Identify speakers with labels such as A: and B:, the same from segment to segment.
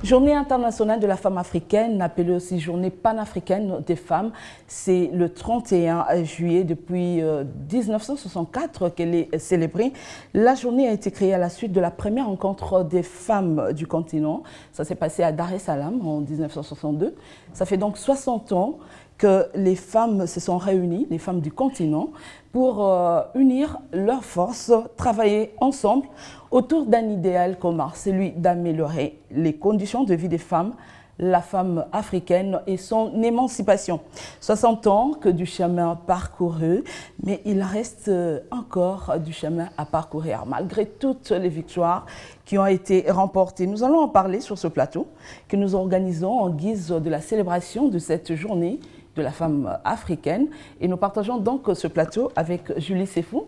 A: Journée internationale de la femme africaine, appelée aussi Journée panafricaine des femmes. C'est le 31 juillet depuis 1964 qu'elle est célébrée. La journée a été créée à la suite de la première rencontre des femmes du continent. Ça s'est passé à Dar es Salaam en 1962. Ça fait donc 60 ans que les femmes se sont réunies, les femmes du continent, pour unir leurs forces, travailler ensemble autour d'un idéal commun, celui d'améliorer les conditions de vie des femmes, la femme africaine et son émancipation. 60 ans que du chemin parcouru, mais il reste encore du chemin à parcourir, malgré toutes les victoires qui ont été remportées. Nous allons en parler sur ce plateau que nous organisons en guise de la célébration de cette journée de la femme africaine. Et nous partageons donc ce plateau avec Julie Sefou,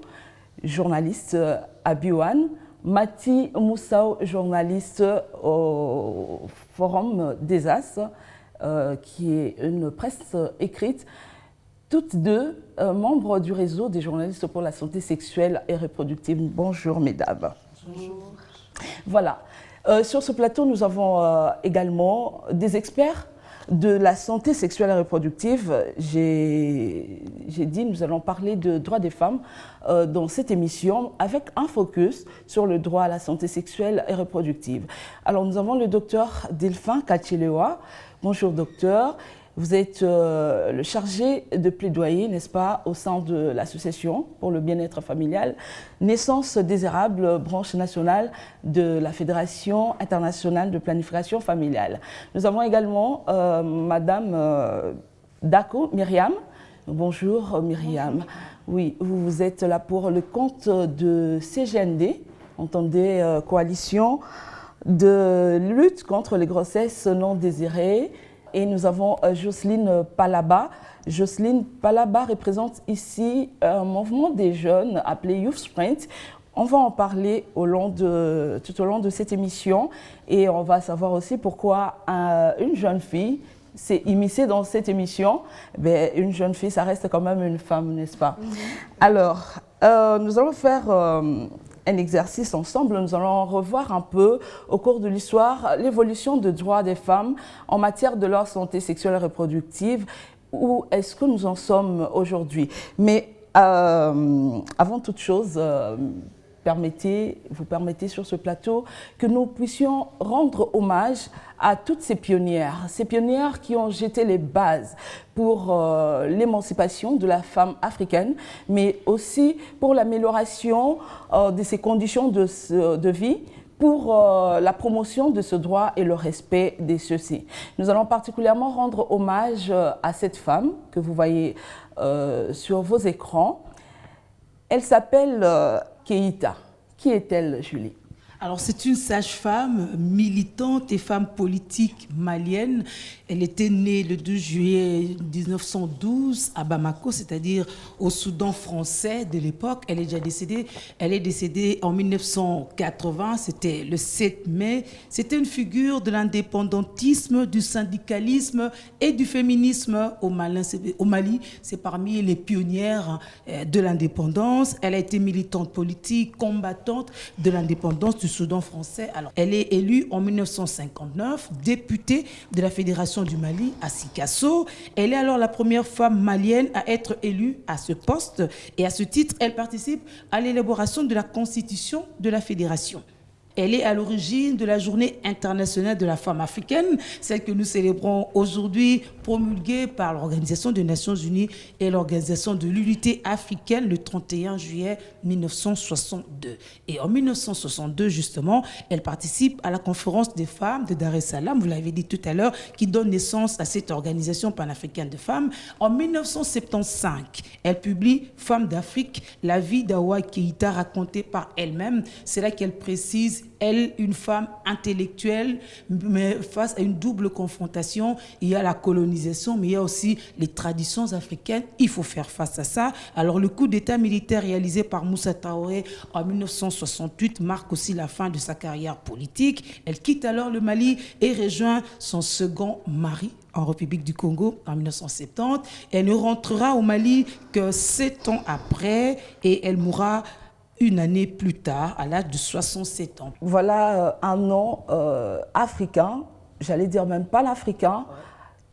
A: journaliste à Biwan, Mati Moussao, journaliste au Forum des As, qui est une presse écrite, toutes deux membres du réseau des journalistes pour la santé sexuelle et reproductive. Bonjour mesdames.
B: Bonjour.
A: Voilà. Sur ce plateau, nous avons également des experts de la santé sexuelle et reproductive. J'ai dit nous allons parler de droits des femmes dans cette émission avec un focus sur le droit à la santé sexuelle et reproductive. Alors nous avons le docteur Delphin Kachilewa. Bonjour docteur. Vous êtes le chargé de plaidoyer, n'est-ce pas, au sein de l'association pour le bien-être familial, Naissance désirable, branche nationale de la Fédération internationale de planification familiale. Nous avons également Madame Dako Myriam. Bonjour Myriam. Bonjour. Oui, vous êtes là pour le compte de CGND, entendez, coalition de lutte contre les grossesses non désirées. Et nous avons Jocelyne Palaba. Jocelyne Palaba représente ici un mouvement des jeunes appelé Youth Sprint. On va en parler tout au long de cette émission et on va savoir aussi pourquoi une jeune fille s'est immiscée dans cette émission. Mais une jeune fille, ça reste quand même une femme, n'est-ce pas? Alors, nous allons faire un exercice ensemble. Nous allons revoir un peu au cours de l'histoire l'évolution des droits des femmes en matière de leur santé sexuelle et reproductive. Où est-ce que nous en sommes aujourd'hui? Mais avant toute chose, vous permettez sur ce plateau que nous puissions rendre hommage à toutes ces pionnières qui ont jeté les bases pour l'émancipation de la femme africaine, mais aussi pour l'amélioration de ses conditions de vie, pour la promotion de ce droit et le respect de ceux-ci. Nous allons particulièrement rendre hommage à cette femme que vous voyez sur vos écrans. Elle s'appelle Keïta. Qui est-elle, Julie?
B: Alors, c'est une sage-femme militante et femme politique malienne. Elle était née le 2 juillet 1912 à Bamako, c'est-à-dire au Soudan français de l'époque. Elle est déjà décédée. Elle est décédée en 1980, c'était le 7 mai. C'était une figure de l'indépendantisme, du syndicalisme et du féminisme au Mali. C'est parmi les pionnières de l'indépendance. Elle a été militante politique, combattante de l'indépendance du Soudan français. Alors, elle est élue en 1959, députée de la Fédération du Mali à Sikasso. Elle est alors la première femme malienne à être élue à ce poste et à ce titre, elle participe à l'élaboration de la constitution de la Fédération. Elle est à l'origine de la Journée internationale de la femme africaine, celle que nous célébrons aujourd'hui, promulguée par l'Organisation des Nations Unies et l'Organisation de l'Unité africaine le 31 juillet 1962. Et en 1962, justement, elle participe à la conférence des femmes de Dar es Salaam, vous l'avez dit tout à l'heure, qui donne naissance à cette organisation panafricaine de femmes. En 1975, elle publie « Femmes d'Afrique, la vie d'Awa Keïta racontée par elle-même ». C'est là qu'elle précise elle, une femme intellectuelle, mais face à une double confrontation, il y a la colonisation, mais il y a aussi les traditions africaines. Il faut faire face à ça. Alors, le coup d'État militaire réalisé par Moussa Traoré en 1968 marque aussi la fin de sa carrière politique. Elle quitte alors le Mali et rejoint son second mari en République du Congo en 1970. Elle ne rentrera au Mali que 7 ans après et elle mourra une année plus tard, à l'âge de 67 ans.
A: Voilà un nom africain j'allais dire même panafricain,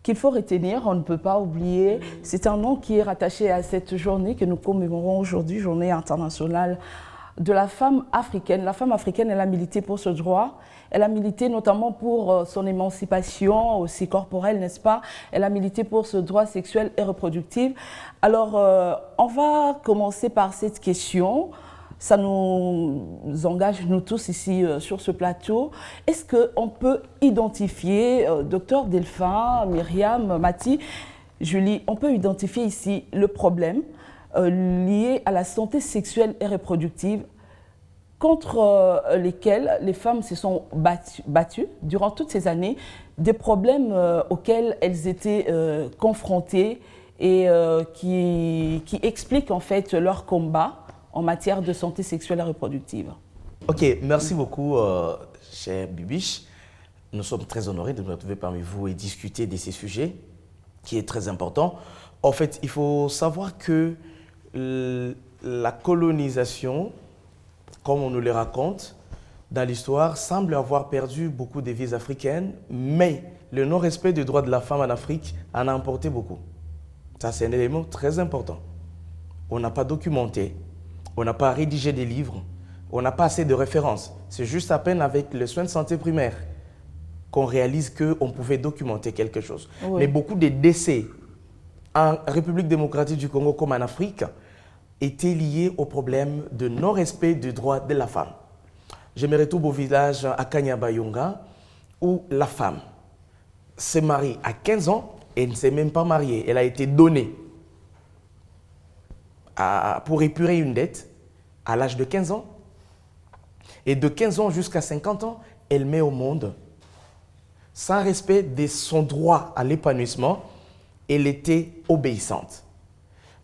A: qu'il faut retenir, on ne peut pas oublier. C'est un nom qui est rattaché à cette journée que nous commémorons aujourd'hui, journée internationale de la femme africaine. La femme africaine, elle a milité pour ce droit. Elle a milité notamment pour son émancipation aussi corporelle, n'est-ce pas? Elle a milité pour ce droit sexuel et reproductif. Alors, on va commencer par cette question. Ça nous engage, nous tous ici sur ce plateau. Est-ce qu'on peut identifier, docteur Delphin, Myriam, Mathie, Julie, on peut identifier ici le problème lié à la santé sexuelle et reproductive contre lesquels les femmes se sont battues durant toutes ces années, des problèmes auxquels elles étaient confrontées et qui expliquent en fait leur combat en matière de santé sexuelle et reproductive.
C: Ok, merci beaucoup, cher Bibiche. Nous sommes très honorés de nous retrouver parmi vous et discuter de ces sujets, qui est très important. En fait, il faut savoir que la colonisation, comme on nous le raconte dans l'histoire, semble avoir perdu beaucoup de vies africaines, mais le non-respect des droits de la femme en Afrique en a emporté beaucoup. Ça, c'est un élément très important. On n'a pas documenté. On n'a pas rédigé des livres, on n'a pas assez de références. C'est juste à peine avec les soins de santé primaire qu'on réalise qu'on pouvait documenter quelque chose. Oui. Mais beaucoup de décès en République démocratique du Congo comme en Afrique étaient liés au problème de non-respect des droits de la femme. Je me retrouve au village à Kanyabayonga où la femme se marie à 15 ans et ne s'est même pas mariée. Elle a été donnée pour épurer une dette à l'âge de 15 ans. Et de 15 ans jusqu'à 50 ans, elle met au monde, sans respect de son droit à l'épanouissement, elle était obéissante.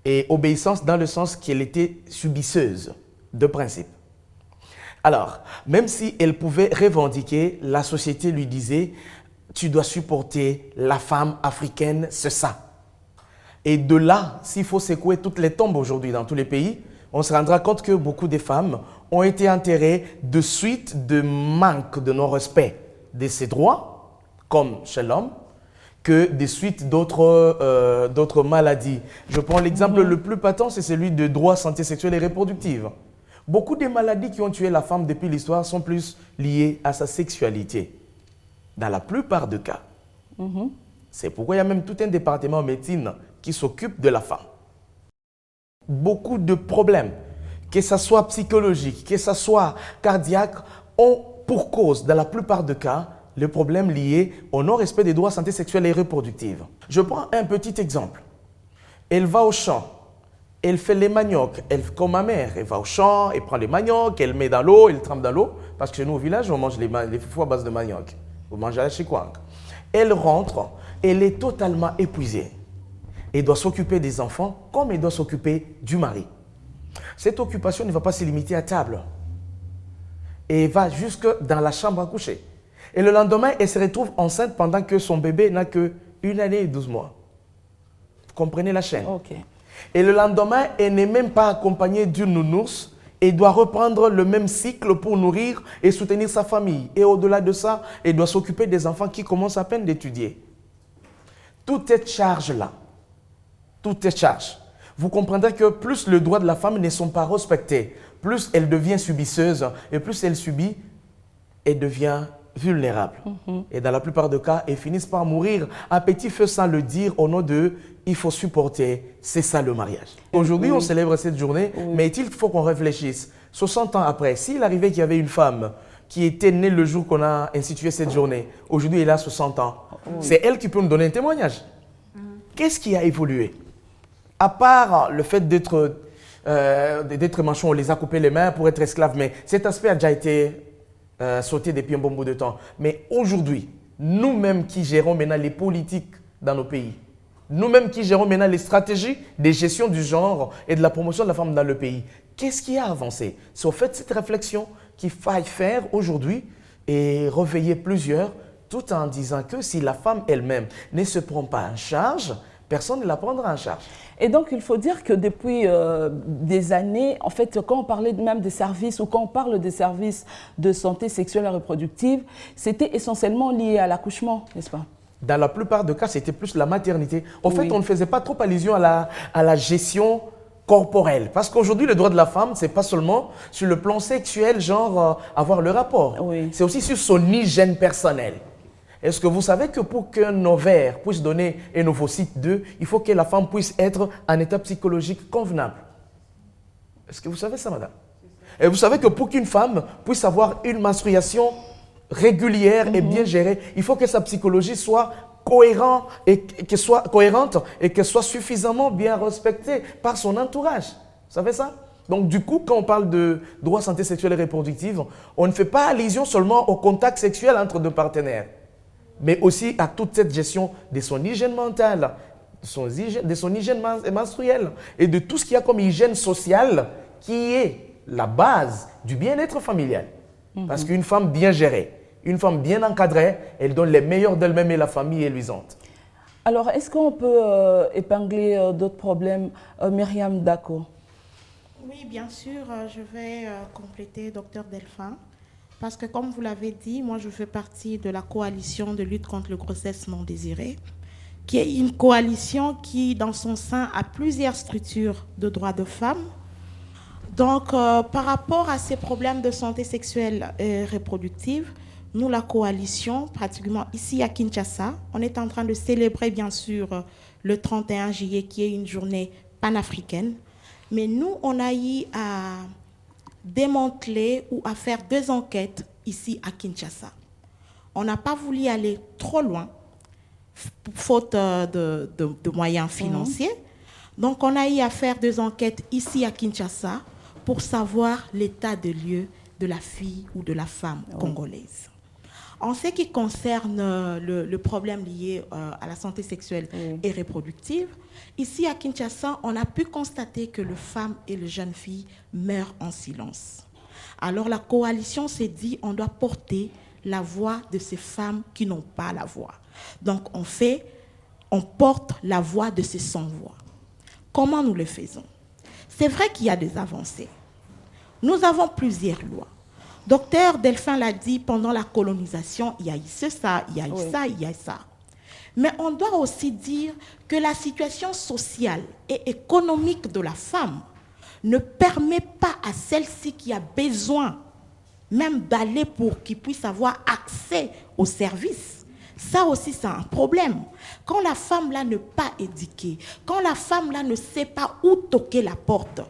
C: Et obéissance dans le sens qu'elle était subisseuse de principe. Alors, même si elle pouvait revendiquer, la société lui disait « tu dois supporter la femme africaine, c'est ça ». Et de là, s'il faut secouer toutes les tombes aujourd'hui dans tous les pays, on se rendra compte que beaucoup de femmes ont été enterrées de suite de manque de non-respect de ses droits, comme chez l'homme, que de suite d'autres maladies. Je prends l'exemple le plus patent, c'est celui de droit santé sexuelle et reproductive. Beaucoup des maladies qui ont tué la femme depuis l'histoire sont plus liées à sa sexualité, dans la plupart des cas. C'est pourquoi il y a même tout un département en médecine qui s'occupe de la femme. Beaucoup de problèmes, que ce soit psychologique, que ce soit cardiaque, ont pour cause, dans la plupart des cas, le problème lié au non-respect des droits santé sexuelle et reproductive. Je prends un petit exemple. Elle va au champ, elle fait les maniocs, comme ma mère, elle va au champ, elle prend les maniocs, elle met dans l'eau, elle trempe dans l'eau, parce que chez nous au village, on mange les foufous à base de manioc. Vous mangez à la chikwang. Elle rentre, elle est totalement épuisée. Elle doit s'occuper des enfants comme elle doit s'occuper du mari. Cette occupation ne va pas se limiter à table. Et va jusque dans la chambre à coucher. Et le lendemain, elle se retrouve enceinte pendant que son bébé n'a que 1 année et 12 mois. Vous comprenez la chaîne?
A: Okay.
C: Et le lendemain, elle n'est même pas accompagnée d'une nounours. Elle doit reprendre le même cycle pour nourrir et soutenir sa famille. Et au-delà de ça, elle doit s'occuper des enfants qui commencent à peine d'étudier. Toute cette charge-là, toutes est charge. Vous comprendrez que plus les droits de la femme ne sont pas respectés, plus elle devient subisseuse et plus elle subit, elle devient vulnérable. Et dans la plupart des cas, elles finissent par mourir à petit feu sans le dire au nom de « il faut supporter », c'est ça le mariage. Aujourd'hui, on célèbre cette journée, mais il faut qu'on réfléchisse. 60 ans après, s'il arrivait qu'il y avait une femme qui était née le jour qu'on a institué cette journée, aujourd'hui elle a 60 ans, c'est elle qui peut nous donner un témoignage. Qu'est-ce qui a évolué? À part le fait d'être manchon, on les a coupé les mains pour être esclaves, mais cet aspect a déjà été sauté depuis un bon bout de temps. Mais aujourd'hui, nous-mêmes qui gérons maintenant les politiques dans nos pays, nous-mêmes qui gérons maintenant les stratégies de gestion du genre et de la promotion de la femme dans le pays, qu'est-ce qui a avancé? C'est au fait cette réflexion qu'il faille faire aujourd'hui et réveiller plusieurs, tout en disant que si la femme elle-même ne se prend pas en charge, personne ne la prendra en charge.
A: Et donc, il faut dire que depuis des années, en fait, quand on parlait même des services ou quand on parle des services de santé sexuelle et reproductive, c'était essentiellement lié à l'accouchement, n'est-ce pas?
C: Dans la plupart des cas, c'était plus la maternité. En fait, on ne faisait pas trop allusion à la gestion corporelle. Parce qu'aujourd'hui, le droit de la femme, ce n'est pas seulement sur le plan sexuel, genre avoir le rapport.
A: Oui.
C: C'est aussi sur son hygiène personnelle. Est-ce que vous savez que pour qu'un ovaire puisse donner un ovocyte 2, il faut que la femme puisse être en état psychologique convenable? Est-ce que vous savez ça, madame? Et vous savez que pour qu'une femme puisse avoir une menstruation régulière et bien gérée, il faut que sa psychologie soit cohérente et qu'elle soit suffisamment bien respectée par son entourage. Vous savez ça? Donc du coup, quand on parle de droit santé sexuelle et reproductive, on ne fait pas allusion seulement au contact sexuel entre deux partenaires, mais aussi à toute cette gestion de son hygiène mentale, de son hygiène menstruelle et de tout ce qu'il y a comme hygiène sociale qui est la base du bien-être familial. Parce qu'une femme bien gérée, une femme bien encadrée, elle donne les meilleurs d'elle-même et la famille est luisante.
A: Alors, est-ce qu'on peut épingler d'autres problèmes, Myriam Dako?
D: Oui, bien sûr, je vais compléter Dr Delphin. Parce que comme vous l'avez dit, moi je fais partie de la coalition de lutte contre les grossesses non désirées, qui est une coalition qui, dans son sein, a plusieurs structures de droits de femmes. Donc, par rapport à ces problèmes de santé sexuelle et reproductive, nous, la coalition, pratiquement ici à Kinshasa, on est en train de célébrer, bien sûr, le 31 juillet, qui est une journée panafricaine. Mais nous, on a eu à démanteler ou à faire 2 enquêtes ici à Kinshasa. On n'a pas voulu aller trop loin, faute de moyens financiers. Donc, on a eu à faire 2 enquêtes ici à Kinshasa pour savoir l'état de lieu de la fille ou de la femme congolaise. En ce qui concerne le problème lié à la santé sexuelle et reproductive, ici à Kinshasa, on a pu constater que les femmes et les jeunes filles meurent en silence. Alors la coalition s'est dit, on doit porter la voix de ces femmes qui n'ont pas la voix. Donc on porte la voix de ces sans-voix. Comment nous le faisons? C'est vrai qu'il y a des avancées. Nous avons plusieurs lois. Docteur Delphin l'a dit, pendant la colonisation, il y a eu ça, il y a eu ça, il y a eu ça. Mais on doit aussi dire que la situation sociale et économique de la femme ne permet pas à celle-ci qui a besoin même d'aller pour qu'il puisse avoir accès aux services. Ça aussi, c'est un problème. Quand la femme là n'est pas éduquée, quand la femme là ne sait pas où toquer la porte,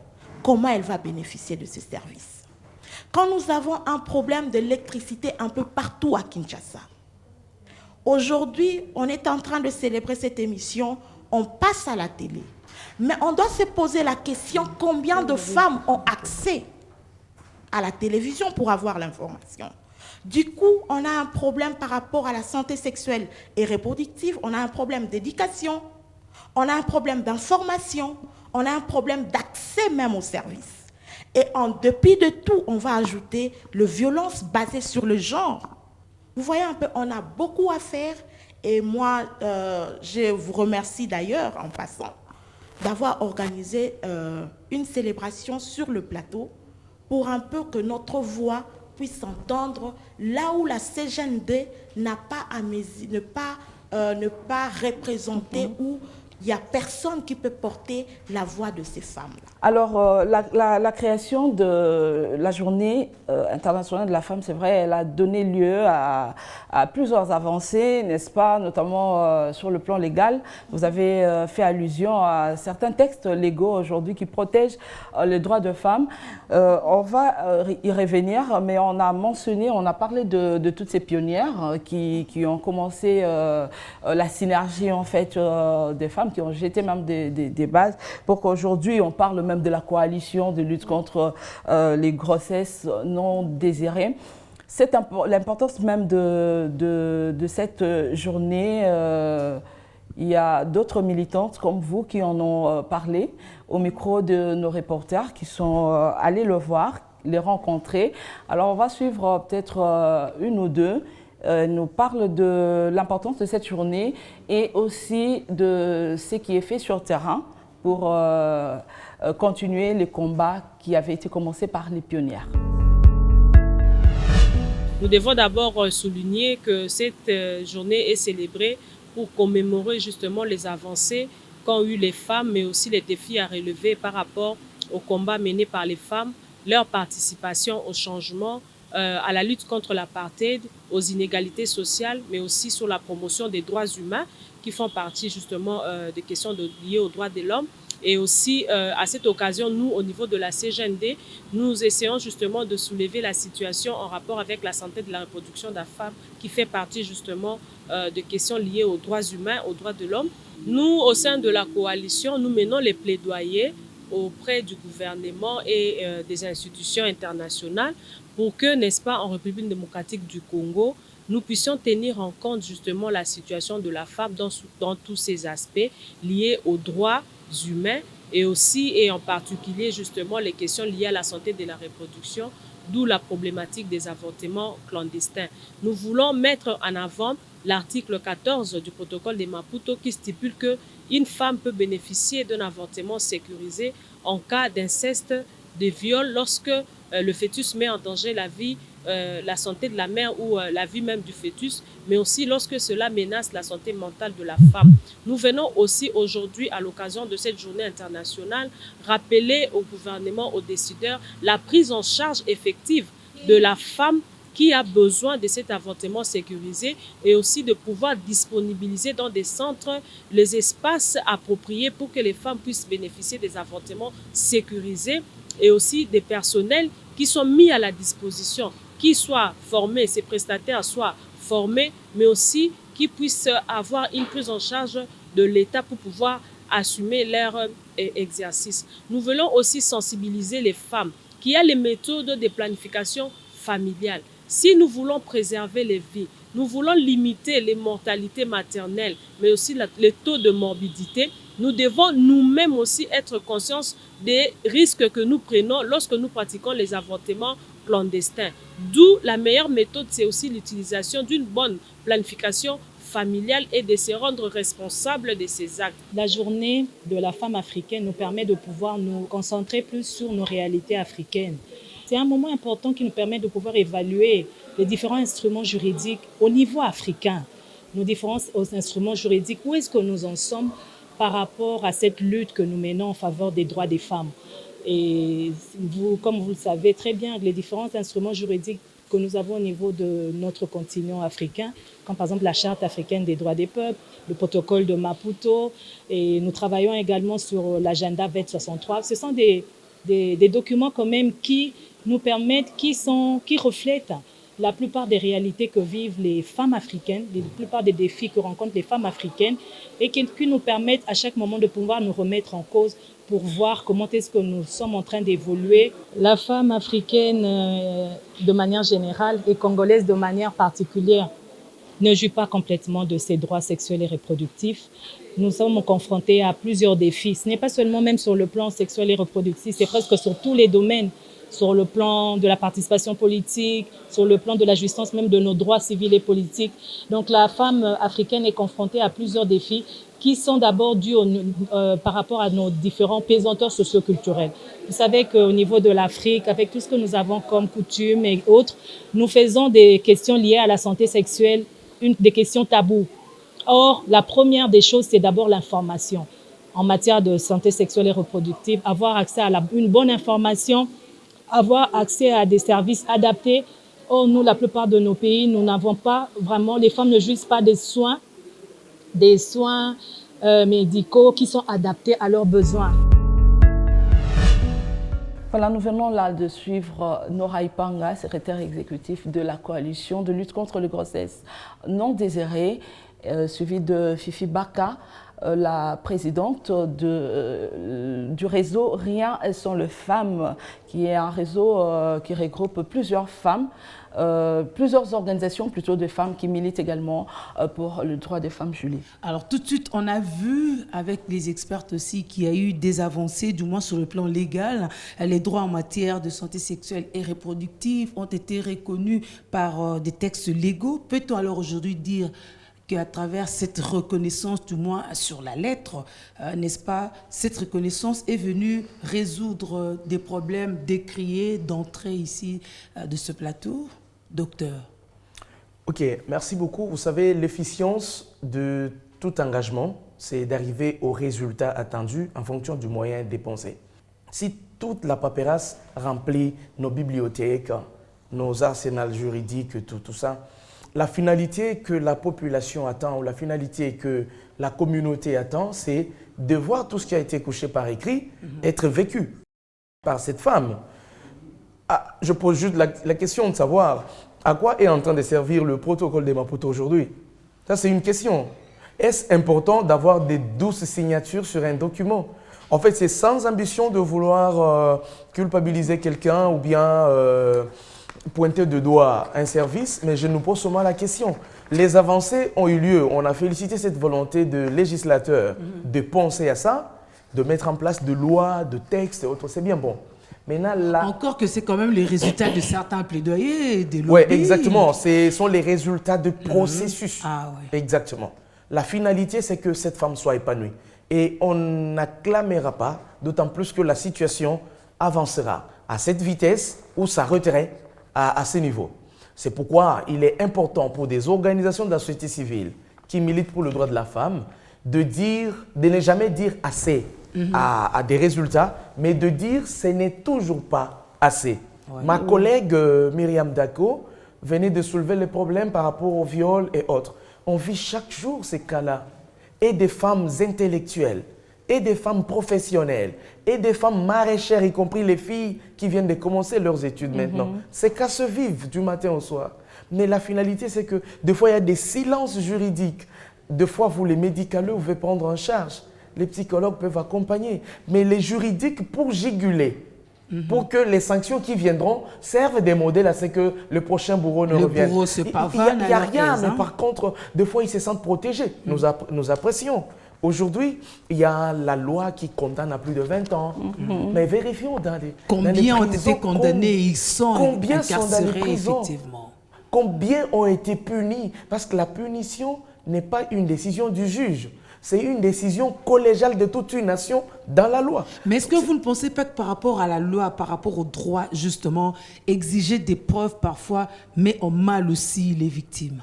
D: comment elle va bénéficier de ces services? Quand nous avons un problème d'électricité un peu partout à Kinshasa, aujourd'hui, on est en train de célébrer cette émission, on passe à la télé. Mais on doit se poser la question, combien de femmes ont accès à la télévision pour avoir l'information? Du coup, on a un problème par rapport à la santé sexuelle et reproductive, on a un problème d'éducation, on a un problème d'information, on a un problème d'accès même aux services. Et en dépit de tout, on va ajouter les violences basées sur le genre. Vous voyez un peu, on a beaucoup à faire. Et moi, je vous remercie d'ailleurs, en passant, d'avoir organisé une célébration sur le plateau pour un peu que notre voix puisse s'entendre là où la CGND n'a pas ne pas représenter où il n'y a personne qui peut porter la voix de ces femmes.
A: Alors, la création de la journée internationale de la femme, c'est vrai, elle a donné lieu à plusieurs avancées, n'est-ce pas, notamment sur le plan légal. Vous avez fait allusion à certains textes légaux aujourd'hui qui protègent les droits de femmes. On va y revenir, mais on a mentionné, on a parlé de toutes ces pionnières qui ont commencé la synergie en fait des femmes, qui ont jeté même des bases pour qu'aujourd'hui on parle même de la coalition de lutte contre les grossesses non désirées. C'est l'importance même de cette journée. Il y a d'autres militantes comme vous qui en ont parlé au micro de nos reporters qui sont allés le voir, les rencontrer. Alors on va suivre peut-être une ou deux nous parle de l'importance de cette journée et aussi de ce qui est fait sur le terrain pour continuer les combats qui avaient été commencés par les pionnières.
E: Nous devons d'abord souligner que cette journée est célébrée pour commémorer justement les avancées qu'ont eu les femmes, mais aussi les défis à relever par rapport aux combats menés par les femmes, leur participation au changement, à la lutte contre l'apartheid, aux inégalités sociales, mais aussi sur la promotion des droits humains qui font partie justement des questions liées aux droits de l'homme. Et aussi, à cette occasion, nous, au niveau de la CGND, nous essayons justement de soulever la situation en rapport avec la santé de la reproduction de la femme, qui fait partie justement de questions liées aux droits humains, aux droits de l'homme. Nous, au sein de la coalition, nous menons les plaidoyers auprès du gouvernement et des institutions internationales pour que, n'est-ce pas, en République démocratique du Congo, nous puissions tenir en compte justement la situation de la femme dans tous ces aspects liés aux droits humains et aussi et en particulier justement les questions liées à la santé de la reproduction, d'où la problématique des avortements clandestins. Nous voulons mettre en avant l'article 14 du protocole de Maputo qui stipule qu'une femme peut bénéficier d'un avortement sécurisé en cas d'inceste, de viol, lorsque le fœtus met en danger la vie, la santé de la mère ou la vie même du fœtus, mais aussi lorsque cela menace la santé mentale de la femme. Nous venons aussi aujourd'hui, à l'occasion de cette journée internationale, rappeler au gouvernement, aux décideurs, la prise en charge effective de la femme qui a besoin de cet avortement sécurisé et aussi de pouvoir disponibiliser dans des centres les espaces appropriés pour que les femmes puissent bénéficier des avortements sécurisés et aussi des personnels qui sont mis à la disposition, qui soient formés, ces prestataires soient formés, mais aussi qui puissent avoir une prise en charge de l'État pour pouvoir assumer leur exercice. Nous voulons aussi sensibiliser les femmes qu'il y a les méthodes de planification familiale. Si nous voulons préserver les vies, nous voulons limiter les mortalités maternelles, mais aussi les taux de morbidité, nous devons nous-mêmes aussi être conscients des risques que nous prenons lorsque nous pratiquons les avortements clandestins. D'où la meilleure méthode, c'est aussi l'utilisation d'une bonne planification familiale et de se rendre responsable de ces actes.
F: La journée de la femme africaine nous permet de pouvoir nous concentrer plus sur nos réalités africaines. C'est un moment important qui nous permet de pouvoir évaluer les différents instruments juridiques au niveau africain, nos différents instruments juridiques, où est-ce que nous en sommes par rapport à cette lutte que nous menons en faveur des droits des femmes. Et vous, comme vous le savez très bien, les différents instruments juridiques que nous avons au niveau de notre continent africain, comme par exemple la Charte africaine des droits des peuples, le protocole de Maputo, et nous travaillons également sur l'agenda 2063. Ce sont des documents quand même qui nous permettent, qui reflètent la plupart des réalités que vivent les femmes africaines, la plupart des défis que rencontrent les femmes africaines et qui nous permettent à chaque moment de pouvoir nous remettre en cause pour voir comment est-ce que nous sommes en train d'évoluer. La femme africaine, de manière générale, et congolaise de manière particulière, ne jouit pas complètement de ses droits sexuels et reproductifs. Nous sommes confrontés à plusieurs défis. Ce n'est pas seulement même sur le plan sexuel et reproductif, c'est presque sur tous les domaines, sur le plan de la participation politique, sur le plan de la jouissance même de nos droits civils et politiques. Donc la femme africaine est confrontée à plusieurs défis qui sont d'abord dus par rapport à nos différents pesanteurs socioculturels. Vous savez qu'au niveau de l'Afrique, avec tout ce que nous avons comme coutumes et autres, nous faisons des questions liées à la santé sexuelle, des questions taboues. Or, la première des choses, c'est d'abord l'information. En matière de santé sexuelle et reproductive, avoir accès à une bonne information, avoir accès à des services adaptés. Or, nous, la plupart de nos pays, nous n'avons pas vraiment, les femmes ne jouissent pas des soins médicaux qui sont adaptés à leurs besoins.
A: Voilà, nous venons là de suivre Nora Ipanga, secrétaire exécutif de la coalition de lutte contre les grossesses non désirées, suivie de Fifi Baka, la présidente du réseau Rien, elles sont les femmes, qui est un réseau qui regroupe plusieurs femmes, plusieurs organisations plutôt de femmes qui militent également pour le droit des femmes, Julie.
B: Alors tout de suite, on a vu avec les expertes aussi qu'il y a eu des avancées, du moins sur le plan légal. Les droits en matière de santé sexuelle et reproductive ont été reconnus par des textes légaux. Peut-on alors aujourd'hui dire qu'à travers cette reconnaissance, du moins sur la lettre, n'est-ce pas, cette reconnaissance est venue résoudre des problèmes décriés d'entrée ici de ce plateau, docteur?
C: Ok, merci beaucoup. Vous savez, l'efficience de tout engagement, c'est d'arriver au résultat attendu en fonction du moyen dépensé. Si toute la paperasse remplit nos bibliothèques, nos arsenals juridiques, tout ça, la finalité que la population attend ou la finalité que la communauté attend, c'est de voir tout ce qui a été couché par écrit être vécu par cette femme. Ah, je pose juste la question de savoir à quoi est en train de servir le protocole de Maputo aujourd'hui. Ça, c'est une question. Est-ce important d'avoir des douces signatures sur un document? En fait, c'est sans ambition de vouloir culpabiliser quelqu'un ou bien pointer de doigt un service, mais je nous pose seulement la question. Les avancées ont eu lieu. On a félicité cette volonté de législateur de penser à ça, de mettre en place de lois, de textes et autres. C'est bien bon. Maintenant, là...
B: Encore que c'est quand même les résultats de certains plaidoyers, des lobbies.
C: Oui, exactement. Ce sont les résultats de processus.
B: Ah, ouais.
C: Exactement. La finalité, c'est que cette femme soit épanouie. Et on n'acclamera pas, d'autant plus que la situation avancera à cette vitesse ou s'arrêterait à ce niveau. C'est pourquoi il est important pour des organisations de la société civile qui militent pour le droit de la femme de ne jamais dire assez à des résultats, mais de dire ce n'est toujours pas assez. Ouais. Ma collègue Myriam Dako venait de soulever les problèmes par rapport au viol et autres. On vit chaque jour ces cas-là. Et des femmes intellectuelles, et des femmes professionnelles, et des femmes maraîchères, y compris les filles qui viennent de commencer leurs études maintenant. Ces cas se vivent du matin au soir. Mais la finalité, c'est que des fois, il y a des silences juridiques. Des fois, vous, les médicaleux, vous pouvez prendre en charge. Les psychologues peuvent accompagner. Mais les juridiques, pour juguler, pour que les sanctions qui viendront servent des modèles à ce que le prochain bourreau ne revienne.
B: Le bourreau se pavane.
C: Il n'y a rien, mais par contre, des fois, ils se sentent protégés. Nous apprécions. Aujourd'hui, il y a la loi qui condamne à plus de 20 ans. Mais vérifions dans les
B: combien
C: ont
B: été condamnés, ils sont incarcérés, effectivement.
C: Combien ont été punis? Parce que la punition n'est pas une décision du juge. C'est une décision collégiale de toute une nation dans la loi.
B: Mais est-ce que vous ne pensez pas que par rapport à la loi, par rapport au droit, justement, exiger des preuves parfois met en mal aussi les victimes?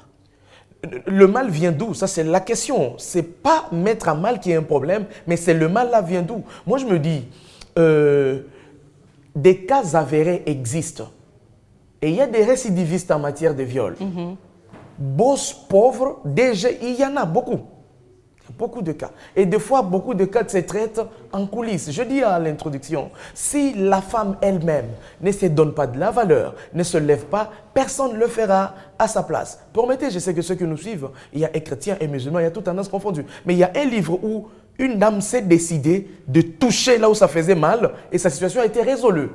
C: Le mal vient d'où? Ça, c'est la question. Ce n'est pas mettre à mal qui est un problème, mais c'est le mal là vient d'où? Moi, je me dis, des cas avérés existent. Et il y a des récidivistes en matière de viol. Boss, pauvres, déjà, il y en a beaucoup. Beaucoup de cas. Et des fois, beaucoup de cas se traitent en coulisses. Je dis à l'introduction, si la femme elle-même ne se donne pas de la valeur, ne se lève pas, personne ne le fera à sa place. Permettez, je sais que ceux qui nous suivent, il y a chrétiens et musulmans, il y a toutes tendances confondues. Mais il y a un livre où une dame s'est décidée de toucher là où ça faisait mal et sa situation a été résolue.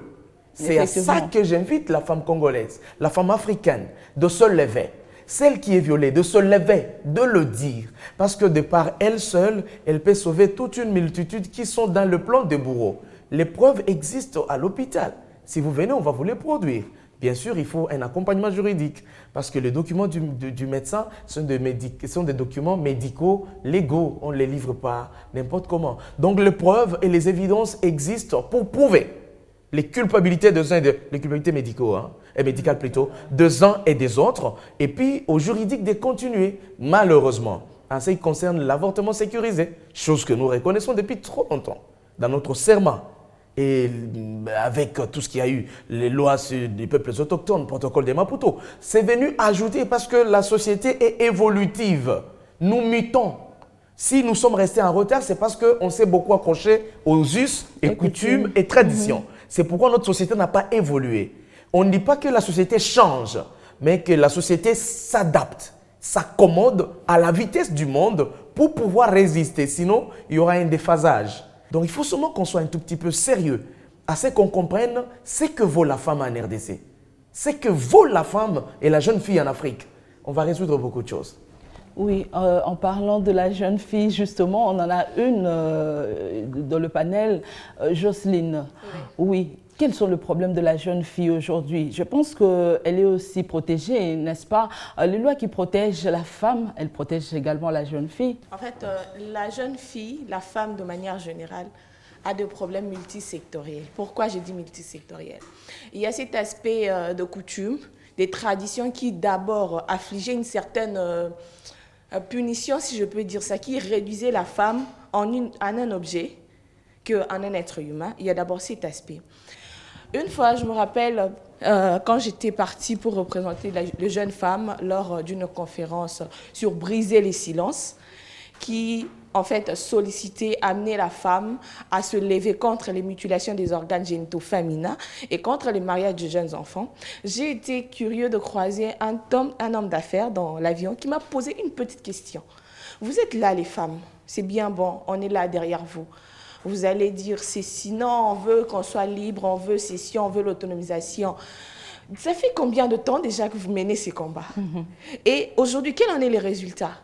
C: C'est à ça que j'invite la femme congolaise, la femme africaine, de se lever. Celle qui est violée, de se lever, de le dire. Parce que de par elle seule, elle peut sauver toute une multitude qui sont dans le plan des bourreaux. Les preuves existent à l'hôpital. Si vous venez, on va vous les produire. Bien sûr, il faut un accompagnement juridique. Parce que les documents du médecin sont des documents médicaux, légaux. On ne les livre pas n'importe comment. Donc les preuves et les évidences existent pour prouver les culpabilités des uns et les culpabilités médicales plutôt, des uns et des autres, et puis au juridique de continuer, malheureusement, en ce qui concerne l'avortement sécurisé, chose que nous reconnaissons depuis trop longtemps, dans notre serment, et avec tout ce qu'il y a eu, les lois des peuples autochtones, le protocole de Maputo, c'est venu ajouter parce que la société est évolutive, nous mutons. Si nous sommes restés en retard, c'est parce qu'on s'est beaucoup accroché aux us et coutumes et traditions. C'est pourquoi notre société n'a pas évolué. On ne dit pas que la société change, mais que la société s'adapte. s'accommode à la vitesse du monde pour pouvoir résister. Sinon, il y aura un déphasage. Donc, il faut seulement qu'on soit un tout petit peu sérieux, assez qu'on comprenne ce que vaut la femme en RDC, ce que vaut la femme et la jeune fille en Afrique. On va résoudre beaucoup de choses.
A: Oui, en parlant de la jeune fille, justement, on en a une dans le panel, Jocelyne. Oui. Quels sont les problèmes de la jeune fille aujourd'hui? Je pense qu'elle est aussi protégée, n'est-ce pas? Les lois qui protègent la femme, elles protègent également la jeune fille.
G: En fait, la jeune fille, la femme de manière générale, a des problèmes multisectoriels. Pourquoi je dis multisectoriels? Il y a cet aspect de coutume, des traditions qui d'abord affligeaient une certaine punition, si je peux dire ça, qui réduisait la femme en un objet qu'en un être humain. Il y a d'abord cet aspect. Une fois, je me rappelle, quand j'étais partie pour représenter les jeunes femmes lors d'une conférence sur briser les silences, qui en fait sollicitait, amenait la femme à se lever contre les mutilations des organes génitaux féminins et contre les mariages de jeunes enfants. J'ai été curieux de croiser un homme d'affaires dans l'avion qui m'a posé une petite question. Vous êtes là les femmes, c'est bien bon, on est là derrière vous. Vous allez dire, c'est sinon on veut qu'on soit libre, on veut ceci, on veut l'autonomisation. Ça fait combien de temps déjà que vous menez ces combats? Et aujourd'hui, quels en sont les résultats?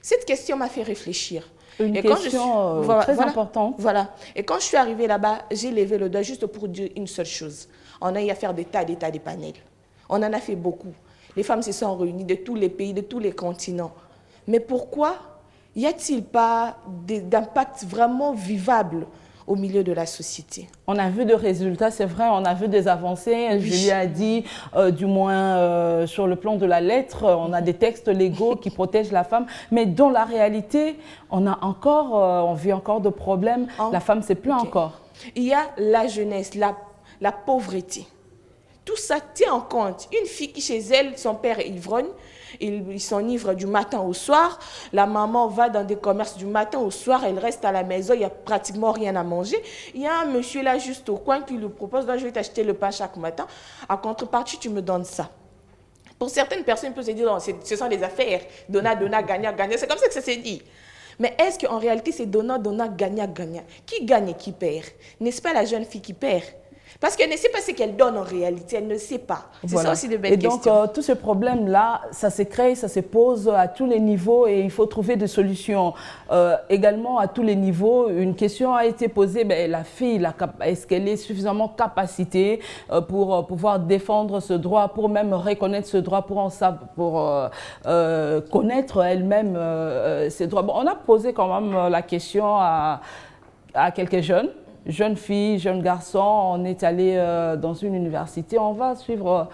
G: Cette question m'a fait réfléchir.
A: Une question très importante.
G: Voilà. Et quand je suis arrivée là-bas, j'ai levé le doigt juste pour dire une seule chose. On a eu à faire des tas de panels. On en a fait beaucoup. Les femmes se sont réunies de tous les pays, de tous les continents. Mais pourquoi y a-t-il pas d'impact vraiment vivable au milieu de la société?
A: On a vu des résultats, c'est vrai, on a vu des avancées. Oui. Julie a dit, du moins sur le plan de la lettre, on a des textes légaux qui protègent la femme, mais dans la réalité, on vit encore de problèmes. La femme se plaint encore.
G: Il y a la jeunesse, la pauvreté. Tout ça tient en compte. Une fille qui chez elle, son père est ivrogne, il s'enivre du matin au soir, la maman va dans des commerces du matin au soir, elle reste à la maison, il n'y a pratiquement rien à manger. Il y a un monsieur là juste au coin qui lui propose, je vais t'acheter le pain chaque matin, en contrepartie tu me donnes ça. Pour certaines personnes, on peut se dire, non, ce sont des affaires, donnant, gagnant, gagnant, c'est comme ça que ça s'est dit. Mais est-ce qu'en réalité c'est donnant, gagnant, gagnant? Qui gagne et qui perd? N'est-ce pas la jeune fille qui perd? Parce qu'elle ne sait pas ce qu'elle donne en réalité, elle ne sait pas. C'est ça aussi de belles questions.
A: Et donc, tous ces problèmes-là, ça se crée, ça se pose à tous les niveaux et il faut trouver des solutions. Également, à tous les niveaux, une question a été posée, la fille, est-ce qu'elle est suffisamment capacitée pour pouvoir défendre ce droit, pour même reconnaître ce droit, pour connaître elle-même ses droits? On a posé quand même la question à quelques jeunes filles, jeunes garçons. On est allé dans une université. On va suivre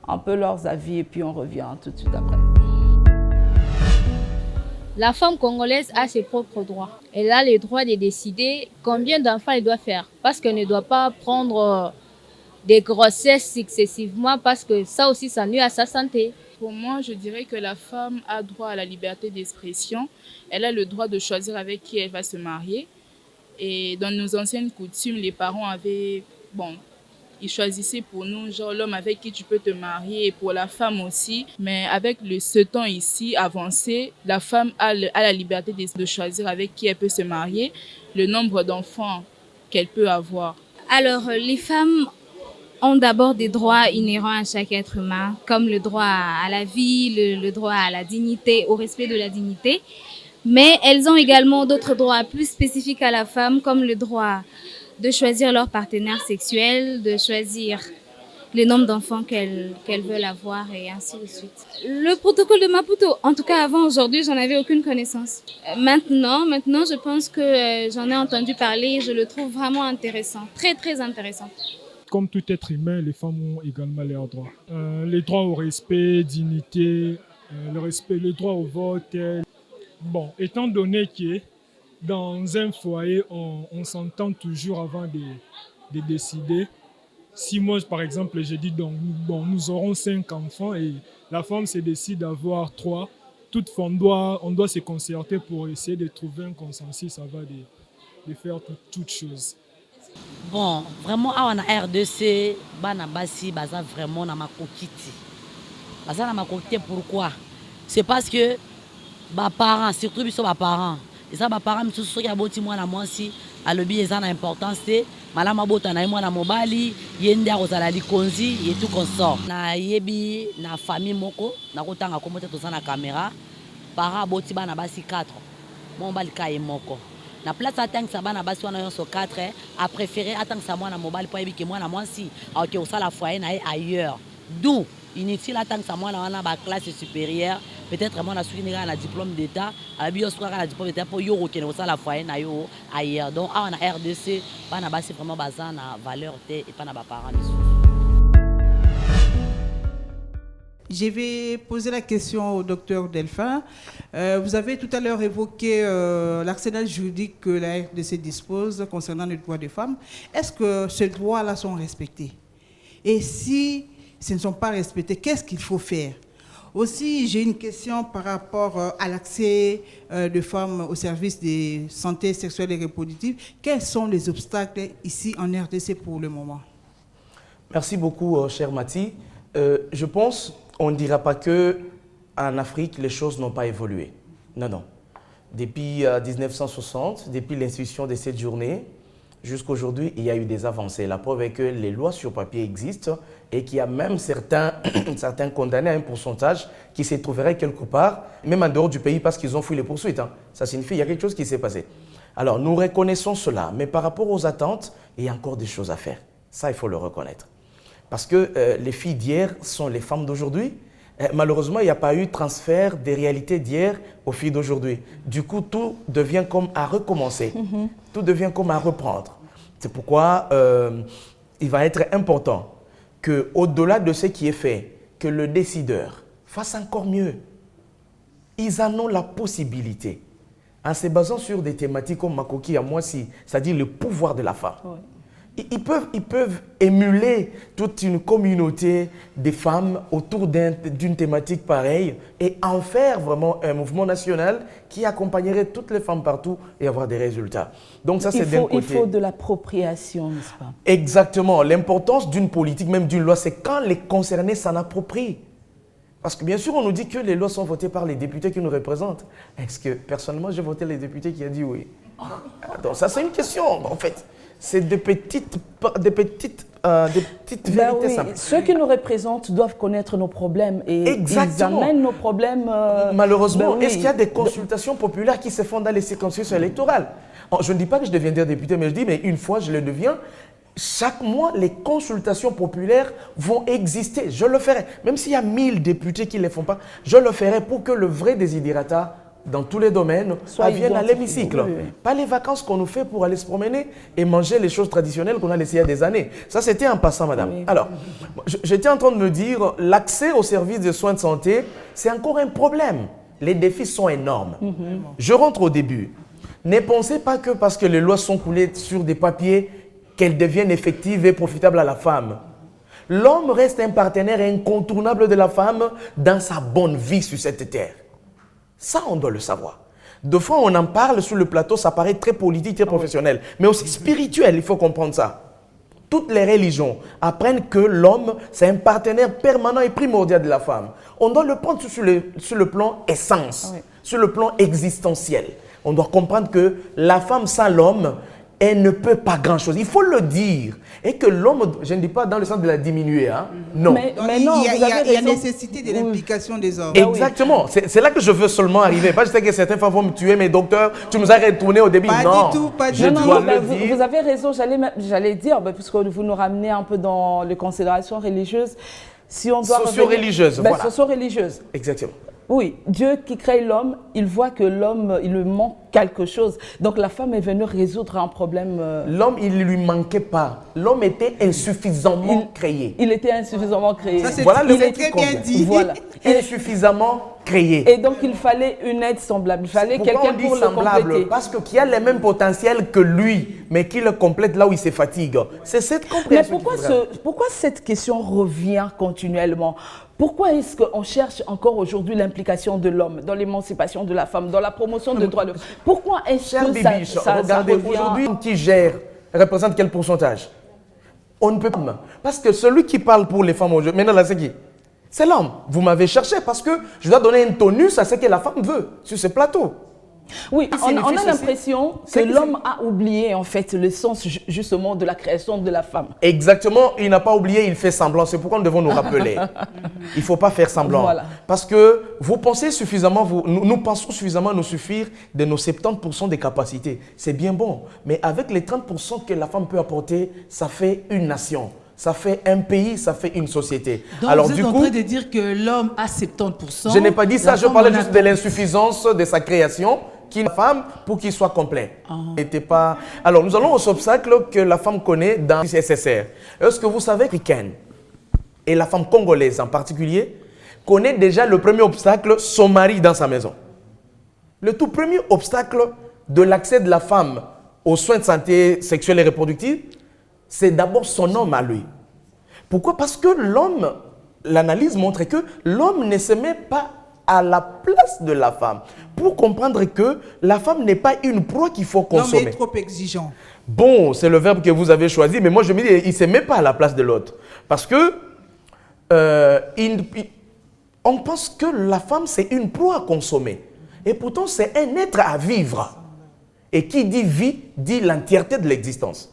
A: un peu leurs avis et puis on revient tout de suite après.
H: La femme congolaise a ses propres droits. Elle a le droit de décider combien d'enfants elle doit faire. Parce qu'elle ne doit pas prendre des grossesses successivement parce que ça aussi, ça nuit à sa santé.
I: Pour moi, je dirais que la femme a droit à la liberté d'expression. Elle a le droit de choisir avec qui elle va se marier. Et dans nos anciennes coutumes, les parents avaient, ils choisissaient pour nous, genre l'homme avec qui tu peux te marier, et pour la femme aussi. Mais avec ce temps ici avancé, la femme a la liberté de choisir avec qui elle peut se marier, le nombre d'enfants qu'elle peut avoir.
H: Alors, les femmes ont d'abord des droits inhérents à chaque être humain, comme le droit à la vie, le droit à la dignité, au respect de la dignité. Mais elles ont également d'autres droits plus spécifiques à la femme, comme le droit de choisir leur partenaire sexuel, de choisir le nombre d'enfants qu'elles veulent avoir et ainsi de suite. Le protocole de Maputo, en tout cas avant aujourd'hui, j'en avais aucune connaissance. Maintenant, je pense que j'en ai entendu parler et je le trouve vraiment intéressant, très très intéressant.
J: Comme tout être humain, les femmes ont également leurs droits. Les droits au respect, dignité, le droit au vote. Bon, étant donné que dans un foyer, on s'entend toujours avant de décider. Si moi, par exemple, je dis donc, nous aurons 5 enfants et la femme se décide d'avoir 3, toutefois, on doit se concerter pour essayer de trouver un consensus avant de faire toutes choses.
K: Bon, vraiment, on a RDC, bana basi, baza vraiment na makokiti. Baza na makokiti pourquoi? c'est parce que mes parents, surtout mes parents, et ça, mes parents, tout ce qui a beau moi, moi aussi, à l'objet, ça a l'importance, c'est malama bota na moi na mobali, yende a konzi, et tout comme ça. Na yebi, na famille moko, na kotanga komote tout ça na caméra, para boti ba na basi 4, mon bali ka moko. Na place attendre ça ba na basi wana yon so 4, a préféré attendre ça moi na mobali pour yebi que moi na moi si, ok, au ça la foyer na ailleurs. D'où inutile attendre ça moi na ba classe supérieure. Peut-être moi, je suis un diplôme d'État, à la un diplôme d'État pour yo qui ne la foyer na yo ailleurs. Donc, en RDC, c'est vraiment basé na valeur et pas na parents.
L: Je vais poser la question au docteur Delphin. Vous avez tout à l'heure évoqué l'arsenal juridique que la RDC dispose concernant les droits des femmes. Est-ce que ces droits-là sont respectés? Et si ce ne sont pas respectés, qu'est-ce qu'il faut faire? Aussi, j'ai une question par rapport à l'accès des femmes au service de santé sexuelle et reproductive. Quels sont les obstacles ici en RDC pour le moment?
C: Merci beaucoup, cher Mati. Je pense qu'on ne dira pas qu'en Afrique, les choses n'ont pas évolué. Non, non. Depuis 1960, depuis l'institution de cette journée, jusqu'à aujourd'hui, il y a eu des avancées. La preuve est que les lois sur papier existent et qu'il y a même certains condamnés à un pourcentage qui se trouveraient quelque part, même en dehors du pays, parce qu'ils ont fui les poursuites. Ça signifie qu'il y a quelque chose qui s'est passé. Alors, nous reconnaissons cela, mais par rapport aux attentes, il y a encore des choses à faire. Ça, il faut le reconnaître. Parce que les filles d'hier sont les femmes d'aujourd'hui. Malheureusement, il n'y a pas eu transfert des réalités d'hier aux filles d'aujourd'hui. Du coup, tout devient comme à recommencer. Tout devient comme à reprendre. C'est pourquoi il va être important qu'au-delà de ce qui est fait, que le décideur fasse encore mieux. Ils en ont la possibilité, en se basant sur des thématiques comme Makoki à moi, c'est-à-dire le pouvoir de la femme. Ouais. Ils peuvent émuler toute une communauté de femmes autour d'une thématique pareille et en faire vraiment un mouvement national qui accompagnerait toutes les femmes partout et avoir des résultats. Donc ça, c'est d'un côté.
A: Il faut de l'appropriation, n'est-ce pas?
C: Exactement. L'importance d'une politique, même d'une loi, c'est quand les concernés s'en approprient. Parce que bien sûr, on nous dit que les lois sont votées par les députés qui nous représentent. Est-ce que personnellement, j'ai voté les députés qui ont dit oui? Donc ça, c'est une question, en fait. C'est des petites vérités simples.
A: Ceux qui nous représentent doivent connaître nos problèmes et ils amènent nos problèmes.
C: Malheureusement, est-ce qu'il y a des consultations populaires qui se font dans les circonscriptions électorales? Je ne dis pas que je deviendrai député, mais je dis, mais une fois je le deviens, chaque mois, les consultations populaires vont exister. Je le ferai. Même s'il y a 1000 députés qui ne les font pas, je le ferai pour que le vrai desiderata dans tous les domaines, viennent à l'hémicycle. Oui. Pas les vacances qu'on nous fait pour aller se promener et manger les choses traditionnelles qu'on a laissées il y a des années. Ça, c'était en passant, madame. Oui. Alors, j'étais en train de me dire, l'accès aux services de soins de santé, c'est encore un problème. Les défis sont énormes. Je rentre au début. Ne pensez pas que parce que les lois sont coulées sur des papiers, qu'elles deviennent effectives et profitables à la femme. L'homme reste un partenaire incontournable de la femme dans sa bonne vie sur cette terre. Ça, on doit le savoir. Deux fois, on en parle sur le plateau, ça paraît très politique, très professionnel, mais aussi spirituel, il faut comprendre ça. Toutes les religions apprennent que l'homme, c'est un partenaire permanent et primordial de la femme. On doit le prendre sur le plan essence, sur le plan existentiel. On doit comprendre que la femme sans l'homme, elle ne peut pas grand-chose. Il faut le dire. Et que l'homme, je ne dis pas dans le sens de la diminuer, hein? Non.
L: Mais non, il y a nécessité de l'implication des hommes.
C: Exactement. C'est là que je veux seulement arriver. Pas je sais que certains femmes vont me tuer, mais docteur, tu nous as retourné au début.
L: Pas
C: non,
L: du tout, pas du
C: tout.
A: Vous avez raison, j'allais dire, puisque vous nous ramenez un peu dans les considérations religieuses. Si on doit
C: socio-religieuses, voilà.
A: Socio-religieuses.
C: Exactement.
A: Oui, Dieu qui crée l'homme, il voit que l'homme, il lui manque quelque chose. Donc la femme est venue résoudre un problème.
C: L'homme, il ne lui manquait pas. L'homme était insuffisamment créé.
A: Il était insuffisamment créé.
L: Ça, voilà le mot très bien dit.
A: Voilà.
C: Insuffisamment créé.
A: Et donc il fallait une aide semblable. Il fallait quelqu'un pour le compléter.
C: Parce qu'il a les mêmes potentiels que lui, mais qui le complète là où il se fatigue. C'est cette compréhension.
A: Mais pourquoi cette question revient continuellement? Pourquoi est-ce qu'on cherche encore aujourd'hui l'implication de l'homme dans l'émancipation de la femme, dans la promotion des droits de l'homme? Pourquoi est-ce que ça
C: regardez, aujourd'hui, qui gère représente quel pourcentage? On ne peut pas. Parce que celui qui parle pour les femmes aujourd'hui, maintenant là, c'est qui? C'est l'homme. Vous m'avez cherché parce que je dois donner un tonus à ce que la femme veut sur ce plateau.
A: Oui, on a l'impression que l'homme a oublié en fait le sens justement de la création de la femme.
C: Exactement, il n'a pas oublié, il fait semblant. C'est pourquoi nous devons nous rappeler. Il ne faut pas faire semblant. Voilà. Parce que vous pensez suffisamment, nous pensons suffisamment nous suffire de nos 70% des capacités. C'est bien bon, mais avec les 30% que la femme peut apporter, ça fait une nation. Ça fait un pays, ça fait une société.
B: Donc alors, vous êtes en train de dire que l'homme a 70%.
C: Je n'ai pas dit ça, je parlais juste de l'insuffisance de sa création. Qui la femme pour qu'il soit complet. Pas... Alors, nous allons aux obstacles que la femme connaît dans le SSR. Est-ce que vous savez qu'Africaine et la femme congolaise en particulier connaît déjà le premier obstacle, son mari dans sa maison. Le tout premier obstacle de l'accès de la femme aux soins de santé sexuelle et reproductive, c'est d'abord son homme à lui. Pourquoi? Parce que l'homme, l'analyse montre que l'homme ne se met pas à la place de la femme, pour comprendre que la femme n'est pas une proie qu'il faut consommer.
L: L'homme est trop exigeant.
C: Bon, c'est le verbe que vous avez choisi, mais moi je me dis, il ne se met pas à la place de l'autre. Parce que on pense que la femme c'est une proie à consommer. Et pourtant c'est un être à vivre. Et qui dit vie, dit l'entièreté de l'existence.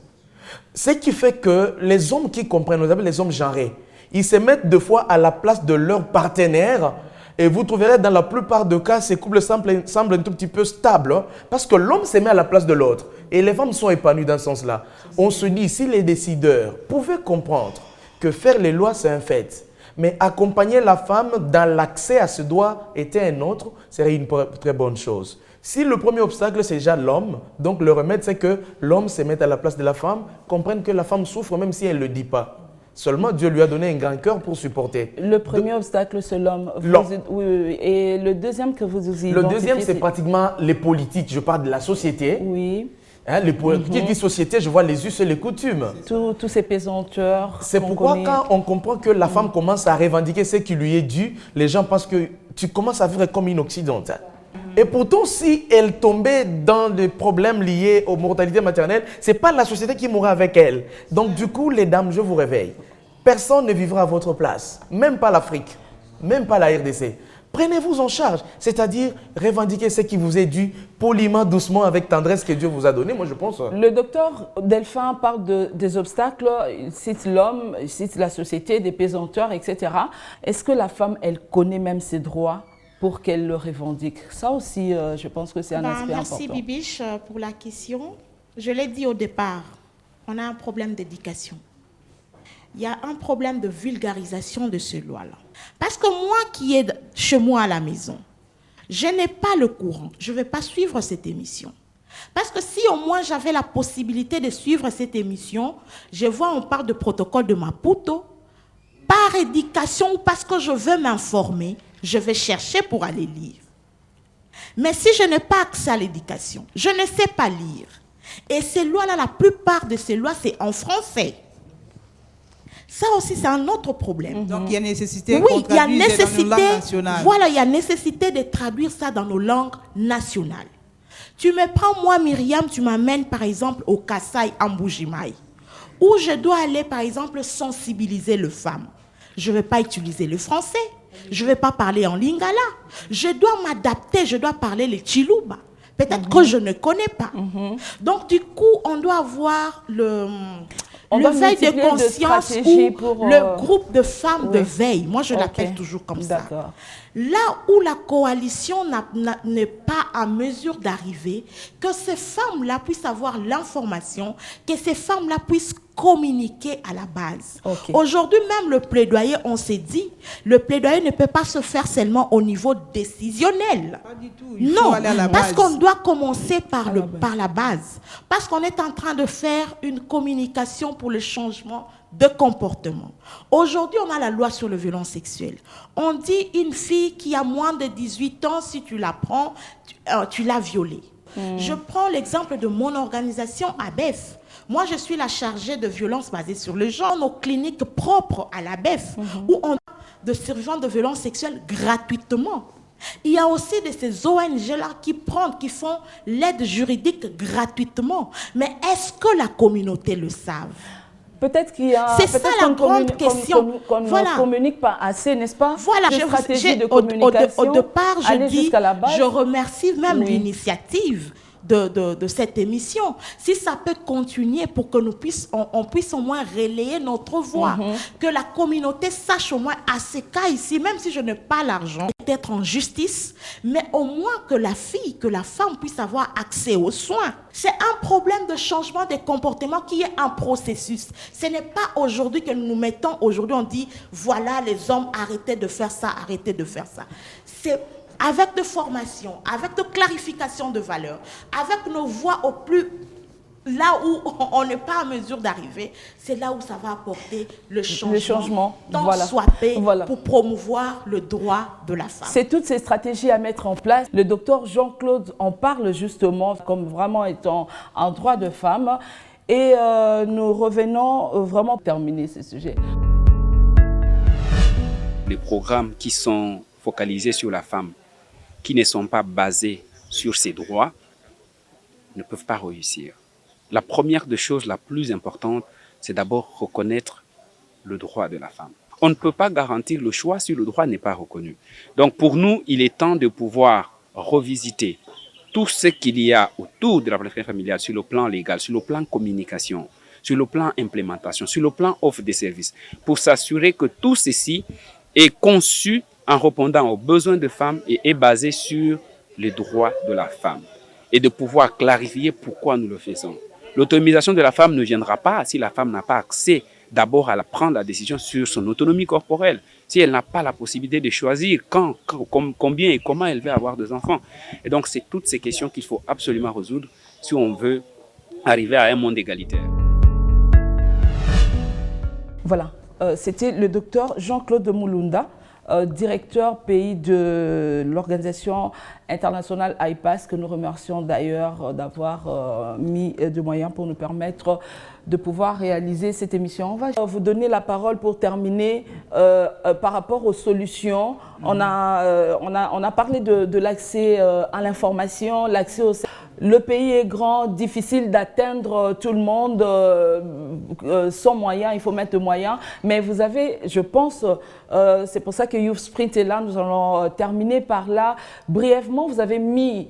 C: Ce qui fait que les hommes qui comprennent, nous appelons les hommes genrés, ils se mettent deux fois à la place de leur partenaire. Et vous trouverez dans la plupart des cas, ces couples semblent un tout petit peu stables, hein, parce que l'homme se met à la place de l'autre. Et les femmes sont épanouies dans ce sens-là. On se dit, si les décideurs pouvaient comprendre que faire les lois, c'est un fait, mais accompagner la femme dans l'accès à ce droit était un autre, serait une très bonne chose. Si le premier obstacle, c'est déjà l'homme, donc le remède, c'est que l'homme se mette à la place de la femme, comprenne que la femme souffre même si elle ne le dit pas. Seulement, Dieu lui a donné un grand cœur pour supporter.
A: Le premier obstacle, c'est l'homme. Oui. Et le deuxième que vous identifiez...
C: Le deuxième, c'est pratiquement les politiques. Je parle de la société.
A: Oui.
C: Hein, qui dit société, je vois les us et les coutumes.
A: Tous ces pesanteurs.
C: C'est pourquoi quand on comprend que la femme commence à revendiquer ce qui lui est dû, les gens pensent que tu commences à vivre comme une occidentale. Et pourtant, si elle tombait dans des problèmes liés aux mortalités maternelles, ce n'est pas la société qui mourra avec elle. Donc du coup, les dames, je vous réveille. Personne ne vivra à votre place, même pas l'Afrique, même pas la RDC. Prenez-vous en charge, c'est-à-dire revendiquer ce qui vous est dû, poliment, doucement, avec tendresse que Dieu vous a donné. Moi, je pense...
A: Le docteur Delphin parle des obstacles, il cite l'homme, il cite la société, des pesanteurs, etc. Est-ce que la femme, elle connaît même ses droits pour qu'elle le revendique? Ça aussi, je pense que c'est un aspect important.
D: Merci Bibiche pour la question. Je l'ai dit au départ, on a un problème d'éducation. Il y a un problème de vulgarisation de ce loi-là. Parce que moi qui est chez moi à la maison, je n'ai pas le courant. Je ne vais pas suivre cette émission. Parce que si au moins j'avais la possibilité de suivre cette émission, je vois on parle de protocole de Maputo, par éducation ou parce que je veux m'informer, je vais chercher pour aller lire. Mais si je n'ai pas accès à l'éducation, je ne sais pas lire. Et ces lois-là, la plupart de ces lois, c'est en français. Ça aussi, c'est un autre problème.
L: Donc, il y a nécessité
D: oui, il y a nécessité,
L: dans nos langues nationales.
D: Voilà, il y a nécessité de traduire ça dans nos langues nationales. Tu me prends, moi, Myriam, tu m'amènes, par exemple, au Kasaï, en Mbujimaï, où je dois aller, par exemple, sensibiliser les femmes. Je ne vais pas utiliser le français. Je ne vais pas parler en lingala. Je dois m'adapter, je dois parler le chiluba. Peut-être que je ne connais pas. Donc, du coup, on doit avoir le veille de conscience ou le groupe de femmes de veille. Moi, je l'appelle toujours comme ça. Là où la coalition n'est pas à mesure d'arriver, que ces femmes-là puissent avoir l'information, que ces femmes-là puissent communiquer à la base. Aujourd'hui, même le plaidoyer, on s'est dit, le plaidoyer ne peut pas se faire seulement au niveau décisionnel.
L: Pas du tout. Il faut aller à la
D: parce
L: base.
D: qu'on doit commencer par la base. Parce qu'on est en train de faire une communication pour le changement de comportement. Aujourd'hui, on a la loi sur les violences sexuelles. On dit une fille qui a moins de 18 ans, si tu la prends, tu l'as violée. Je prends l'exemple de mon organisation ABEF. Moi, je suis la chargée de violences basées sur le genre. Nos cliniques propres à l'ABEF, où on a de survivants de violences sexuelles gratuitement. Il y a aussi de ces ONG-là qui font l'aide juridique gratuitement. Mais est-ce que la communauté le savent?
A: Peut-être qu'il y a...
D: C'est ça la grande question.
A: Qu'on
D: Voilà.
A: ne communique pas assez, n'est-ce pas?
D: Voilà,
A: de stratégie de communication.
D: Au départ,
A: aller jusqu'à la base.
D: je remercie même l'initiative de cette émission. Si ça peut continuer pour que on puisse au moins relayer notre voix, que la communauté sache au moins à ces cas ici, même si je n'ai pas l'argent, peut-être en justice, mais au moins que la fille, que la femme puisse avoir accès aux soins. C'est un problème de changement des comportements qui est un processus. Ce n'est pas aujourd'hui que nous nous mettons, aujourd'hui on dit, voilà les hommes, arrêtez de faire ça, arrêtez de faire ça. C'est avec de formation, avec de clarification de valeurs, avec nos voix au plus... Là où on n'est pas en mesure d'arriver, c'est là où ça va apporter le changement tant soit peu pour promouvoir le droit de la femme.
A: C'est toutes ces stratégies à mettre en place. Le docteur Jean-Claude en parle justement comme vraiment étant un droit de femme. Et nous revenons vraiment terminer ce sujet.
M: Les programmes qui sont focalisés sur la femme, qui ne sont pas basés sur ses droits, ne peuvent pas réussir. La première des choses la plus importante, c'est d'abord reconnaître le droit de la femme. On ne peut pas garantir le choix si le droit n'est pas reconnu. Donc pour nous, il est temps de pouvoir revisiter tout ce qu'il y a autour de la planification familiale sur le plan légal, sur le plan communication, sur le plan implémentation, sur le plan offre des services, pour s'assurer que tout ceci est conçu en répondant aux besoins de femmes et est basé sur les droits de la femme. Et de pouvoir clarifier pourquoi nous le faisons. L'autonomisation de la femme ne viendra pas si la femme n'a pas accès d'abord à prendre la décision sur son autonomie corporelle. Si elle n'a pas la possibilité de choisir quand, combien et comment elle veut avoir des enfants. Et donc c'est toutes ces questions qu'il faut absolument résoudre si on veut arriver à un monde égalitaire.
A: Voilà, c'était le docteur Jean-Claude Mulunda, directeur pays de l'organisation internationale AIPAS, que nous remercions d'ailleurs d'avoir mis de moyens pour nous permettre de pouvoir réaliser cette émission. On va vous donner la parole pour terminer par rapport aux solutions. On a parlé de l'accès à l'information, l'accès au... Le pays est grand, difficile d'atteindre tout le monde sans moyens, il faut mettre des moyens. Mais vous avez, je pense, c'est pour ça que Youth Sprint est là, nous allons terminer par là. Brièvement, vous avez mis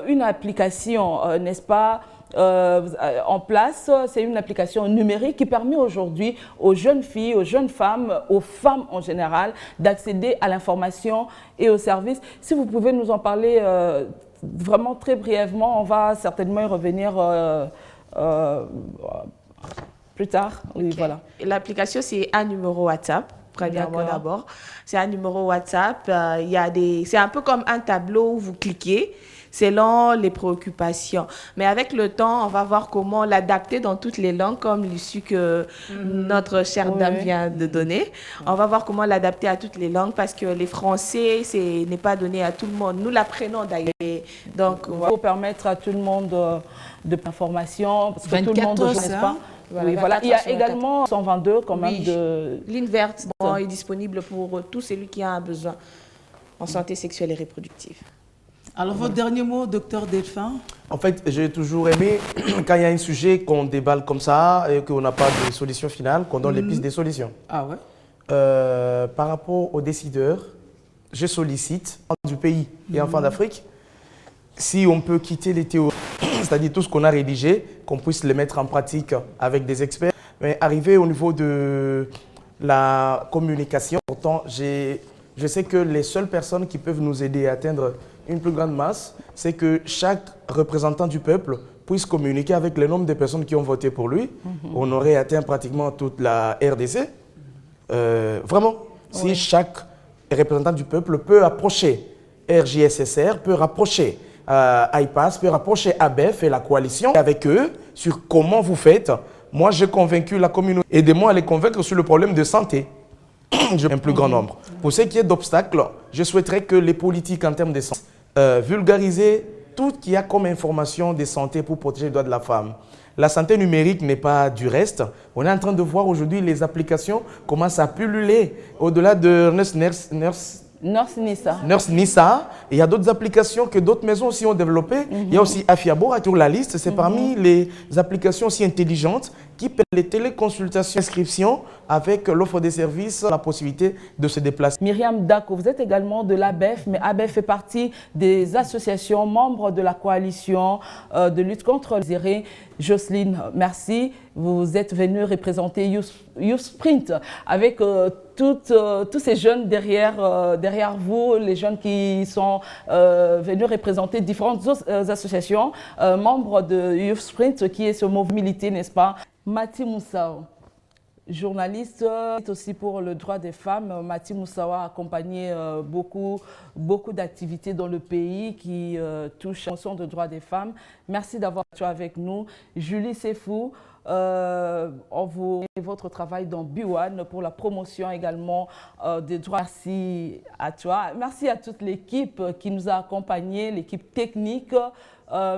A: une application, n'est-ce pas, en place. C'est une application numérique qui permet aujourd'hui aux jeunes filles, aux jeunes femmes, aux femmes en général, d'accéder à l'information et aux services. Si vous pouvez nous en parler vraiment très brièvement, on va certainement y revenir plus tard. Oui, voilà.
G: L'application, c'est un numéro WhatsApp. Premièrement d'abord, c'est un numéro WhatsApp. C'est un peu comme un tableau où vous cliquez selon les préoccupations. Mais avec le temps, on va voir comment l'adapter dans toutes les langues, comme l'issue que notre chère dame vient de donner. On va voir comment l'adapter à toutes les langues, parce que les français, ce n'est pas donné à tout le monde. Nous l'apprenons d'ailleurs. Donc,
A: pour permettre à tout le monde de l'information, parce que tout le monde ne connaît pas.
G: Voilà,
A: oui, voilà. Il y a également 122 quand même de...
G: Ligne verte est disponible pour tout celui qui a un besoin en santé sexuelle et reproductive.
B: Alors, votre dernier mot, docteur Delphin?
C: En fait, j'ai toujours aimé, quand il y a un sujet qu'on déballe comme ça et qu'on n'a pas de solution finale, qu'on donne les pistes des solutions.
B: Ah ouais?
C: Par rapport aux décideurs, je sollicite du pays et enfants d'Afrique, si on peut quitter les théories, c'est-à-dire tout ce qu'on a rédigé, qu'on puisse le mettre en pratique avec des experts. Mais arriver au niveau de la communication, pourtant, je sais que les seules personnes qui peuvent nous aider à atteindre une plus grande masse, c'est que chaque représentant du peuple puisse communiquer avec le nombre de personnes qui ont voté pour lui. On aurait atteint pratiquement toute la RDC. Vraiment, si chaque représentant du peuple peut approcher RJSSR, peut rapprocher AIPAS, peut rapprocher ABEF et la coalition avec eux sur comment vous faites. Moi, j'ai convaincu la communauté. Aidez-moi à les convaincre sur le problème de santé. Un plus grand nombre. Pour ce qui est d'obstacles, je souhaiterais que les politiques en termes de santé vulgariser tout ce qu'il y a comme information de santé pour protéger les droits de la femme. La santé numérique n'est pas du reste. On est en train de voir aujourd'hui les applications commencent à pulluler au-delà de
A: Nurse Nissa.
C: Nurse Nissa. Et il y a d'autres applications que d'autres maisons aussi ont développées. Il y a aussi Afiabora sur la liste. C'est parmi les applications aussi intelligentes qui permettent les téléconsultations, inscriptions avec l'offre des services, la possibilité de se déplacer.
A: Myriam Dako, vous êtes également de l'ABEF, mais ABEF fait partie des associations membres de la coalition de lutte contre les irrés. Jocelyne, merci. Vous êtes venue représenter Youth Sprint avec tous ces jeunes derrière vous, les jeunes qui sont venus représenter différentes associations membres de Youth Sprint, qui est ce mouvement milité, n'est-ce pas? Mati Moussao, journaliste aussi pour le droit des femmes. Mati Moussao a accompagné beaucoup d'activités dans le pays qui touchent la notion de droit des femmes. Merci d'avoir été avec nous. Julie Sefou, on vous votre travail dans B1 pour la promotion également des droits. Merci à toi. Merci à toute l'équipe qui nous a accompagnés, l'équipe technique.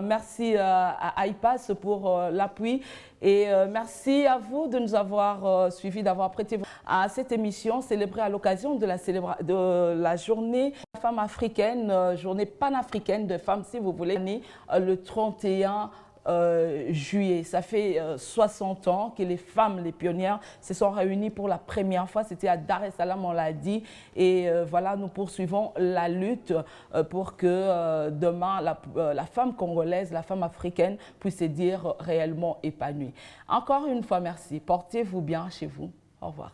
A: Merci à iPass pour l'appui et merci à vous de nous avoir suivis, d'avoir prêté à cette émission célébrée à l'occasion de la journée femme africaine, journée panafricaine de femmes, si vous voulez, le 31 juillet. Ça fait 60 ans que les femmes, les pionnières, se sont réunies pour la première fois. C'était à Dar es Salaam, on l'a dit. Et voilà, nous poursuivons la lutte pour que demain, la femme congolaise, la femme africaine puisse se dire réellement épanouie. Encore une fois, merci. Portez-vous bien chez vous. Au revoir.